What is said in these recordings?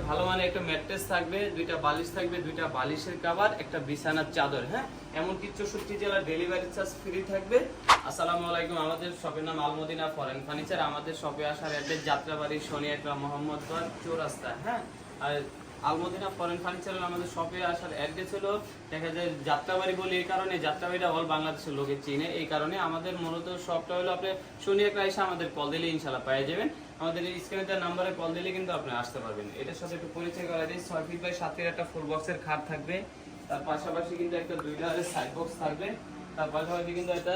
ভালো মানে একটা ম্যাট্রেস থাকবে, দুইটা বালিশ থাকবে, দুইটা বালিশের কভার, একটা বিছানার চাদর। হ্যাঁ, এমনকি 64 জেলা ডেলিভারি চার্জ ফ্রি থাকবে। আসসালামু আলাইকুম। আমাদের শপের নাম আলমদিনা ফরেন ফার্নিচার। আমাদের শপে আসার অ্যাড্রেস যাত্রাবাড়ি শনিয়াকড়া মোহাম্মদপুর চৌরাস্তা। হ্যাঁ, আর আলমদিনা ফরেন ফার্নিচারের আমাদের শপে আসার অ্যাড্রেস হলো দেখা যায় যাত্রাবাড়ি বলি এই কারণে, যাত্রাবাড়িটা অল বাংলাদেশের লোকে চিনে এই কারণে। আমাদের মূলত শপটা হলো আপনি শনিয়াকড়া এসে আমাদের কল দিলে ইনশাল্লাহ পেয়ে যাবেন। আমাদের এই স্ক্রিনে দেওয়া নাম্বারে কল দিলে কিন্তু আপনি আসতে পারবেন। এটার সাথে একটু পরিচয় করা যায়, 6 ফিট বাই 7 ফিট একটা ফুল বক্সের খাট থাকবে। তার পাশাপাশি কিন্তু একটা 2 ডালের সাইড বক্স থাকবে। তার পাশাপাশি কিন্তু একটা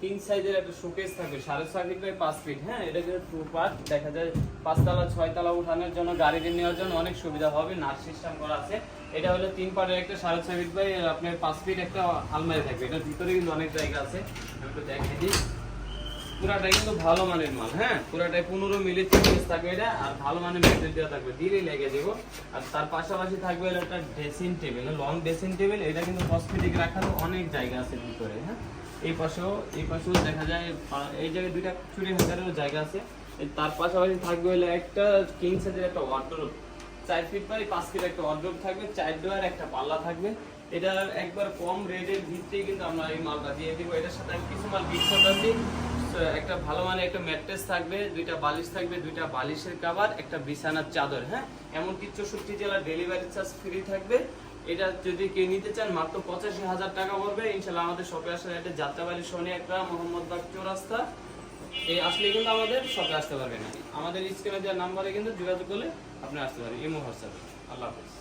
কিং সাইজের একটা শোকেস থাকবে 6.5 ফিট বাই 5 ফিট। হ্যাঁ, এটা কিন্তু 2 পার্ট। দেখা যায় 5 তলা 6 তলা উঠানোর জন্য, গাড়িতে নেওয়ার জন্য অনেক সুবিধা হবে। নাট সিস্টেম করা আছে। এটা হলো 3 পার্টের একটা 6.5 ফিট বাই আপনার 5 ফিট একটা আলমারি থাকবে। এটার ভিতরে কিন্তু অনেক জায়গা আছে, আমি একটু দেখিয়ে দিই। পুরাটাই কিন্তু ভালো মানের মাল। হ্যাঁ, পুরাটাই 15 মিলি thickness থাকবে এটা, আর ভালো মানের মেটেরিয়াল দেওয়া থাকবে, দিলেই লেগে দেবো। আর তার পাশাপাশি থাকবে একটা dressing table, long dressing table. এটা কিন্তু কসমেটিক রাখারও অনেক জায়গা আছে ভিতরে। হ্যাঁ, এই পাশেও দেখা যায়, এই জায়গায় 2টা চুরি হাজারেরও জায়গা আছে। তার পাশাপাশি থাকবে হলো একটা কিং সাইজের একটা ওয়ার্ডরোব, 4 ফিট বাই 5 ফিট একটা ওয়ার্ডরোব থাকবে, 4 ডোয়ার একটা পাল্লা থাকবে। এটা একবার কম রেটের ভিত্তিতে কিন্তু আমরা এই মালটা দিয়ে দিব। এটার সাথে আমি কিছু মাল বিক্রি করছি। একটা ভালো মানে একটা ম্যাট্রেস থাকবে, দুইটা বালিশ থাকবে, দুইটা বালিশের কভার, একটা বিছানার চাদর। হ্যাঁ, এমনকি 64 জেলা ডেলিভারি চার্জ ফ্রি থাকবে। এটা যদি কেউ নিতে চান মাত্র 85,000 টাকা পড়বে। ইনশাল্লাহ আমাদের শপে আসার একটা যাত্রাবাড়ি শনিয়াকড়া মোহাম্মদবাগ চৌরাস্তা এই আসলে কিন্তু আমাদের শপে আসতে পারবেন। আমাদের স্ক্রিনে দেওয়া নাম্বারে কিন্তু যোগাযোগ করলে আপনি আসতে পারবেন ইমো হোয়াটসঅ্যাপে। আল্লাহ হাফেজ।